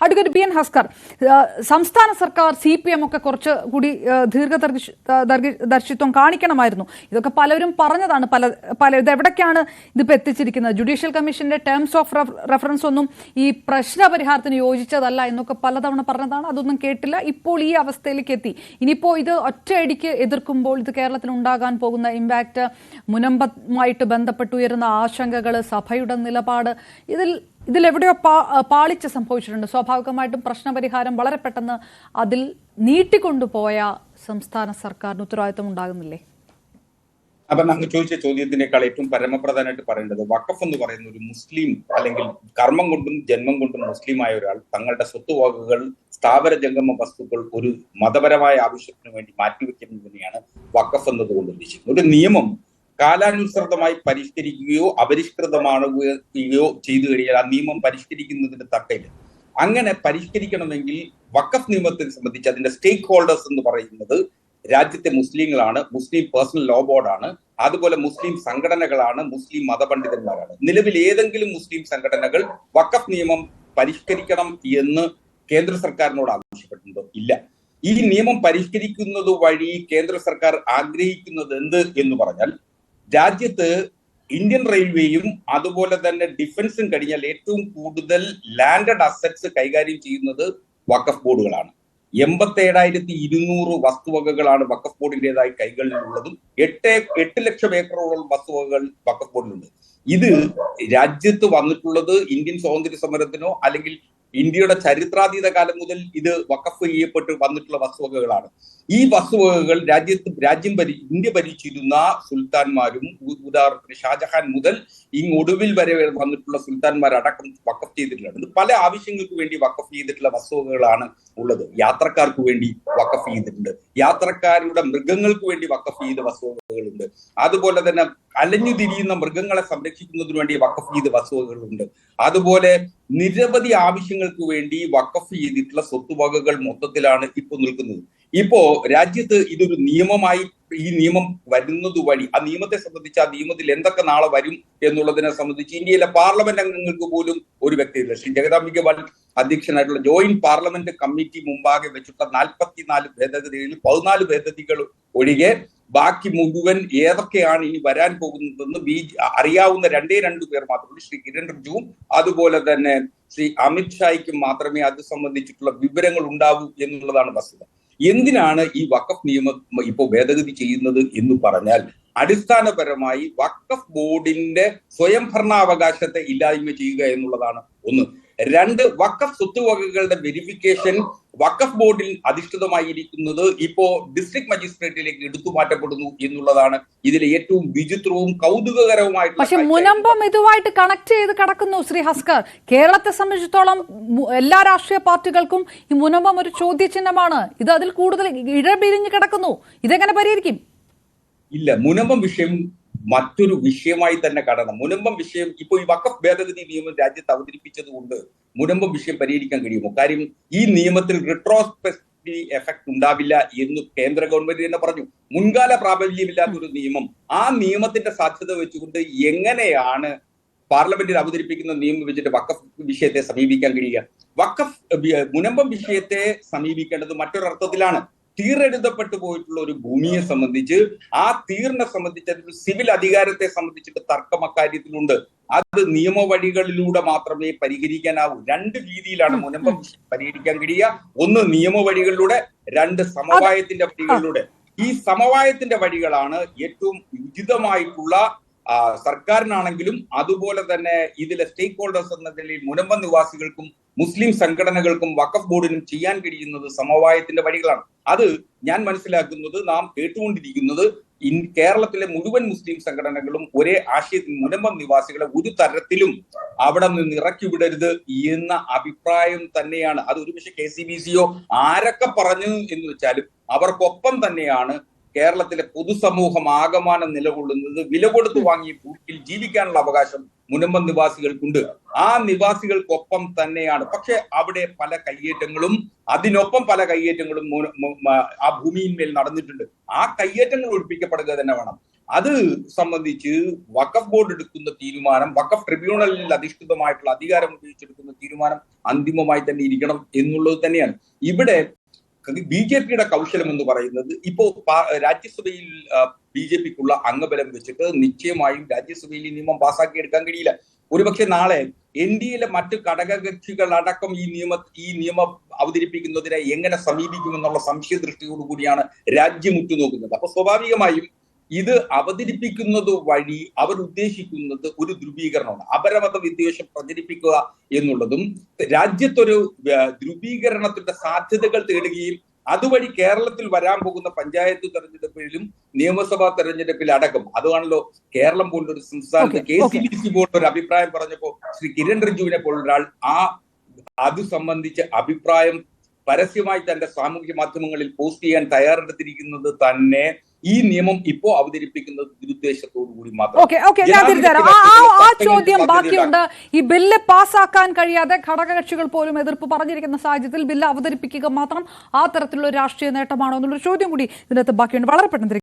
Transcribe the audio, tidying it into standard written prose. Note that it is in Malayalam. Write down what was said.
അഡ്വക്കേറ്റ് പി എൻ ഹസ്കർ, സംസ്ഥാന സർക്കാർ CPM ഒക്കെ കുറച്ച് കൂടി ദീർഘദർശിത്വം കാണിക്കണമായിരുന്നു. ഇതൊക്കെ പലരും പറഞ്ഞതാണ്. ഇതെവിടേക്കാണ് ഇതിപ്പോൾ എത്തിച്ചിരിക്കുന്നത്? ജുഡീഷ്യൽ കമ്മീഷന്റെ ടേംസ് ഓഫ് റെഫറൻസ് ഒന്നും ഈ പ്രശ്ന പരിഹാരത്തിന് യോജിച്ചതല്ല എന്നൊക്കെ പലതവണ പറഞ്ഞതാണ്. അതൊന്നും കേട്ടില്ല. ഇപ്പോൾ ഈ അവസ്ഥയിലേക്ക് എത്തി. ഇനിയിപ്പോൾ ഇത് ഒറ്റയടിക്ക് എതിർക്കുമ്പോൾ ഇത് കേരളത്തിൽ ഉണ്ടാകാൻ പോകുന്ന ഇമ്പാക്റ്റ്, മുനമ്പുമായിട്ട് ബന്ധപ്പെട്ട് ഉയരുന്ന ആശങ്കകൾ, സഭയുടെ നിലപാട്, ഇതിലെവിടെയോ പാളിച്ച സംഭവിച്ചിട്ടുണ്ട്. സ്വാഭാവികമായിട്ടും പ്രശ്നപരിഹാരം വളരെ പെട്ടെന്ന് അതിൽ നീട്ടിക്കൊണ്ടുപോയ സംസ്ഥാന സർക്കാരിന് ഉത്തരവാദിത്വം ഉണ്ടാകുന്നില്ലേ? അപ്പൊ അങ്ങ് ചോദിച്ച ചോദ്യത്തിനേക്കാൾ ഏറ്റവും പരമപ്രധാനമായിട്ട് പറയേണ്ടത്, വഖഫ് എന്ന് പറയുന്ന ഒരു മുസ്ലിം, അല്ലെങ്കിൽ കർമ്മം കൊണ്ടും ജന്മം കൊണ്ടും മുസ്ലിമായ ഒരാൾ തങ്ങളുടെ സ്വത്തുവകകൾ, സ്ഥാവര ജംഗമ വസ്തുക്കൾ ഒരു മതപരമായ ആവശ്യത്തിന് വേണ്ടി മാറ്റിവെക്കുന്നതിനെയാണ് വഖഫ് എന്നതുകൊണ്ട് ഉദ്ദേശിക്കുന്നത്. ഒരു നിയമം കാലാനുസൃതമായി പരിഷ്കരിക്കുകയോ അപരിഷ്കൃതമാവുകയോ ചെയ്തു കഴിഞ്ഞാൽ ആ നിയമം പരിഷ്കരിക്കുന്നതിന് തട്ടയില്ല. അങ്ങനെ പരിഷ്കരിക്കണമെങ്കിൽ വഖഫ് നിയമത്തെ സംബന്ധിച്ച് അതിന്റെ സ്റ്റേക്ക് ഹോൾഡേഴ്സ് എന്ന് പറയുന്നത് രാജ്യത്തെ മുസ്ലിങ്ങളാണ്, മുസ്ലിം പേഴ്സണൽ ലോ ബോർഡാണ്, അതുപോലെ മുസ്ലിം സംഘടനകളാണ്, മുസ്ലിം മതപണ്ഡിതന്മാരാണ്. നിലവിൽ ഏതെങ്കിലും മുസ്ലിം സംഘടനകൾ വഖഫ് നിയമം പരിഷ്കരിക്കണം എന്ന് കേന്ദ്ര സർക്കാരിനോട് ആവശ്യപ്പെട്ടിട്ടുണ്ടോ? ഇല്ല. ഈ നിയമം പരിഷ്കരിക്കുന്നത് വഴി കേന്ദ്ര സർക്കാർ ആഗ്രഹിക്കുന്നത് എന്ത് എന്ന് പറഞ്ഞാൽ, രാജ്യത്ത് ഇന്ത്യൻ റെയിൽവേയും അതുപോലെ തന്നെ ഡിഫൻസും കഴിഞ്ഞാൽ ഏറ്റവും കൂടുതൽ ലാൻഡഡ് അസറ്റ്സ് കൈകാര്യം ചെയ്യുന്നത് വഖഫ് ബോർഡുകളാണ്. 87,200 വസ്തുവകകളാണ് വഖഫ് ബോർഡിൻ്റെതായി കൈകളിലുള്ളതും 8 ലക്ഷം ഏക്കറോളം വസ്തുവകകൾ വഖഫ് ബോർഡിലുണ്ട്. ഇത് രാജ്യത്ത് വന്നിട്ടുള്ളത് ഇന്ത്യൻ സ്വാതന്ത്ര്യ സമരത്തിനോ അല്ലെങ്കിൽ ഇന്ത്യയുടെ ചരിത്രാതീത കാലം മുതൽ ഇത് വഖഫ് ചെയ്യപ്പെട്ട് വന്നിട്ടുള്ള വസ്തുവകകളാണ്. ഈ വസ്തുവകകൾ ഇന്ത്യ ഭരിച്ചിരുന്ന സുൽത്താൻമാരും, ഉദാഹരണത്തിന് ഷാജഹാൻ മുതൽ ഒടുവിൽ വരെ വന്നിട്ടുള്ള സുൽത്താൻമാരടക്കം വഖഫ് ചെയ്തിട്ടുള്ളത്. പല ആവശ്യങ്ങൾക്ക് വേണ്ടി വഖഫ് ചെയ്തിട്ടുള്ള വസ്തുവകകളാണ് ഉള്ളത്. യാത്രക്കാർക്ക് വേണ്ടി വഖഫ് ചെയ്തിട്ടുണ്ട്, യാത്രക്കാരുടെ മൃഗങ്ങൾക്ക് വേണ്ടി വഖഫ് ചെയ്ത വസ്തുവകകളുണ്ട്, അതുപോലെ തന്നെ അലഞ്ഞു തിരിയുന്ന മൃഗങ്ങളെ സംരക്ഷിക്കുന്നതിന് വേണ്ടി വഖഫ് ചെയ്ത വസ്തുവകകളുണ്ട്. അതുപോലെ നിരവധി ആവശ്യങ്ങൾക്ക് വേണ്ടി വഖഫ് ചെയ്തിട്ടുള്ള സ്വത്തുവകകൾ മൊത്തത്തിലാണ് ഇപ്പോൾ നിൽക്കുന്നത്. ഇപ്പോ രാജ്യത്ത് ഇതൊരു നിയമമായി, ഈ നിയമം വരുന്നത് വഴി ആ നിയമത്തെ സംബന്ധിച്ച്, ആ നിയമത്തിൽ എന്തൊക്കെ നാളെ വരും എന്നുള്ളതിനെ സംബന്ധിച്ച് ഇന്ത്യയിലെ പാർലമെന്റ് അംഗങ്ങൾക്ക് പോലും ഒരു വ്യക്തിയില്ല. ശ്രീ ജഗദാംബിക പാൽ അധ്യക്ഷനായിട്ടുള്ള ജോയിന്റ് പാർലമെന്റ് കമ്മിറ്റി മുമ്പാകെ വെച്ചിട്ടുള്ള 44 ഭേദഗതികളിൽ 14 ഭേദഗതികൾ ഒഴികെ ബാക്കി മുഴുവൻ ഏതൊക്കെയാണ് ഇനി വരാൻ പോകുന്നതെന്ന് അറിയാവുന്ന 2 പേർ മാത്രമേ, ശ്രീ കിരൺ റിജിജുവും അതുപോലെ തന്നെ ശ്രീ അമിത് ഷായ്ക്കും മാത്രമേ അത് സംബന്ധിച്ചിട്ടുള്ള വിവരങ്ങൾ ഉണ്ടാവൂ എന്നുള്ളതാണ് വസ്തുത. എന്തിനാണ് ഈ വഖഫ് നിയമം ഇപ്പോൾ ഭേദഗതി ചെയ്യുന്നത് എന്ന് പറഞ്ഞാൽ, അടിസ്ഥാനപരമായി വഖഫ് ബോർഡിന്റെ സ്വയംഭരണാവകാശത്തെ ഇല്ലായ്മ ചെയ്യുക എന്നുള്ളതാണ് ഒന്ന്. 2, വഖഫ് സ്വത്തുവകകളുടെ വെരിഫിക്കേഷൻ വഖഫ് ബോർഡിൽ അധിഷ്ഠിതമായിരിക്കുന്നത് ഇപ്പോ ഡിസ്ട്രിക്ട് മജിസ്ട്രേറ്റിലേക്ക് എടുത്തു മാറ്റപ്പെടുന്നു എന്നുള്ളതാണ് ഇതിലെ ഏറ്റവും വിചിത്രവും കൗതുകകരവുമായിട്ട്. പക്ഷെ മുനമ്പം ഇതുമായിട്ട് കണക്ട് ചെയ്ത് കിടക്കുന്നു. ശ്രീ ഹസ്കർ, കേരളത്തെ സംബന്ധിച്ചിടത്തോളം എല്ലാ രാഷ്ട്രീയ പാർട്ടികൾക്കും ഈ മുനമ്പം ഒരു ചോദ്യചിഹ്നമാണ്. ഇത് അതിൽ കൂടുതൽ ഇഴപിരിഞ്ഞ് കിടക്കുന്നു. ഇതെങ്ങനെ പരിഹരിക്കും? ഇല്ല, മുനമ്പം വിഷയം മറ്റൊരു വിഷയമായി തന്നെ കാണണം. മുനമ്പം വിഷയം ഇപ്പോൾ ഈ വഖഫ് ഭേദഗതി നിയമം രാജ്യത്ത് അവതരിപ്പിച്ചത് കൊണ്ട് മുനമ്പം വിഷയം പരിഹരിക്കാൻ കഴിയുമോ? കാര്യം ഈ നിയമത്തിൽ റിട്രോസ്പെക്റ്റീവ് എഫക്ട് ഉണ്ടാവില്ല എന്ന് കേന്ദ്ര ഗവൺമെന്റ് തന്നെ പറഞ്ഞു. മുൻകാല പ്രാബല്യമില്ലാത്ത ഒരു നിയമം, ആ നിയമത്തിന്റെ സാധ്യത വെച്ചുകൊണ്ട് എങ്ങനെയാണ് പാർലമെന്റിൽ അവതരിപ്പിക്കുന്ന നിയമം വെച്ചിട്ട് വഖഫ് വിഷയത്തെ സമീപിക്കാൻ കഴിയുക? മുനമ്പം വിഷയത്തെ സമീപിക്കേണ്ടത് മറ്റൊരർത്ഥത്തിലാണ്. തീരെഴുതപ്പെട്ടു പോയിട്ടുള്ള ഒരു ഭൂമിയെ സംബന്ധിച്ച്, ആ തീറിനെ സംബന്ധിച്ച് സിവിൽ അധികാരത്തെ സംബന്ധിച്ചിട്ട് തർക്കം അക്കാര്യത്തിലുണ്ട്. അത് നിയമവഴികളിലൂടെ മാത്രമേ പരിഹരിക്കാനാവൂ. 2 രീതിയിലാണ് മുനമ്പം പരിഹരിക്കാൻ കഴിയുക. ഒന്ന് നിയമവഴികളിലൂടെ, 2 സമവായത്തിന്റെ വഴികളിലൂടെ. ഈ സമവായത്തിന്റെ വഴികളാണ് ഏറ്റവും ഉചിതമായിട്ടുള്ള സർക്കാരിനാണെങ്കിലും അതുപോലെ തന്നെ ഇതിലെ സ്റ്റേക്ക് ഹോൾഡേഴ്സ് എന്ന നിലയിൽ മുനമ്പം നിവാസികൾക്കും മുസ്ലിം സംഘടനകൾക്കും വഖഫ് ബോർഡിനും ചെയ്യാൻ കഴിയുന്നത് സമവായത്തിന്റെ വഴികളാണ്. അത് ഞാൻ മനസ്സിലാക്കുന്നത്, നാം കേട്ടുകൊണ്ടിരിക്കുന്നത് കേരളത്തിലെ മുഴുവൻ മുസ്ലിം സംഘടനകളും ഒരേ ആശയത്തിൽ മുനമ്പം നിവാസികളെ ഒരു തരത്തിലും അവിടെ നിന്ന് ഇറക്കി വിടരുത് എന്ന അഭിപ്രായം തന്നെയാണ്. അത് ഒരുപക്ഷെ KCBCയോ ആരൊക്കെ പറഞ്ഞു എന്ന് വെച്ചാലും അവർക്കൊപ്പം തന്നെയാണ് കേരളത്തിലെ പൊതുസമൂഹം ആകമാനം നിലകൊള്ളുന്നത്. വില കൊടുത്തു വാങ്ങിയ ഭൂമിയിൽ ജീവിക്കാനുള്ള അവകാശം മുനമ്പം നിവാസികൾക്കുണ്ട്. ആ നിവാസികൾക്കൊപ്പം തന്നെയാണ്. പക്ഷെ അവിടെ പല കയ്യേറ്റങ്ങളും അതിനൊപ്പം പല കയ്യേറ്റങ്ങളും ആ ഭൂമിയിന്മേൽ നടന്നിട്ടുണ്ട്. ആ കയ്യേറ്റങ്ങൾ ഒഴിപ്പിക്കപ്പെടുക തന്നെ വേണം. അത് സംബന്ധിച്ച് വഖഫ് ബോർഡ് എടുക്കുന്ന തീരുമാനം, വഖഫ് ട്രിബ്യൂണലിൽ അധിഷ്ഠിതമായിട്ടുള്ള അധികാരം ഉപയോഗിച്ചെടുക്കുന്ന തീരുമാനം അന്തിമമായി തന്നെ ഇരിക്കണം എന്നുള്ളത് തന്നെയാണ്. ഇവിടെ BJP-യുടെ കൗശലം എന്ന് പറയുന്നത്, ഇപ്പോ രാജ്യസഭയിൽ BJP-ക്കുള്ള അംഗബലം വെച്ചിട്ട് നിശ്ചയമായും രാജ്യസഭയിൽ ഈ നിയമം പാസ്സാക്കി എടുക്കാൻ കഴിയില്ല. ഒരുപക്ഷെ നാളെ NDA-യിലെ മറ്റു ഘടകകക്ഷികൾ അടക്കം ഈ നിയമം അവതരിപ്പിക്കുന്നതിനെ എങ്ങനെ സമീപിക്കുമെന്നുള്ള സംശയ ദൃഷ്ടിയോടുകൂടിയാണ് രാജ്യം ഉറ്റുനോക്കുന്നത്. അപ്പൊ സ്വാഭാവികമായും ഇത് അവതരിപ്പിക്കുന്നത് വഴി അവർ ഉദ്ദേശിക്കുന്നത് ഒരു ധ്രുവീകരണമാണ്. അപരമത വിദ്വേഷം പ്രചരിപ്പിക്കുക എന്നുള്ളതും രാജ്യത്തൊരു ധ്രുവീകരണത്തിന്റെ സാധ്യതകൾ തേടുകയും അതുവഴി കേരളത്തിൽ വരാൻ പോകുന്ന പഞ്ചായത്ത് തെരഞ്ഞെടുപ്പിലും നിയമസഭാ തെരഞ്ഞെടുപ്പിൽ അടക്കം, അതാണല്ലോ കേരളം പോലൊരു സംസ്ഥാനത്ത് KCBC ബോർഡ് ഒരു അഭിപ്രായം പറഞ്ഞപ്പോ ശ്രീ കിരൺ റിജുവിനെ പോലൊരാൾ അത് സംബന്ധിച്ച് അഭിപ്രായം പരസ്യമായി തന്റെ സാമൂഹ്യ മാധ്യമങ്ങളിൽ പോസ്റ്റ് ചെയ്യാൻ തയ്യാറെടുത്തിരിക്കുന്നത് തന്നെ ഈ നിയമം ഇപ്പോ അവതരിപ്പിക്കുന്നത് ദുരുദ്ദേശത്തോടു കൂടി മാത്രം. ആ ചോദ്യം ബാക്കിയുണ്ട്. ഈ ബില്ല് പാസ്സാക്കാൻ കഴിയാതെ ഘടകകക്ഷികൾ പോലും എതിർപ്പ് പറഞ്ഞിരിക്കുന്ന സാഹചര്യത്തിൽ ബില്ല് അവതരിപ്പിക്കുക മാത്രം ആ തരത്തിലുള്ള രാഷ്ട്രീയ നേട്ടമാണോ എന്നുള്ളൊരു ചോദ്യം കൂടി ഇതിനകത്ത് ബാക്കിയുണ്ട്. വളരെ പെട്ടെന്ന്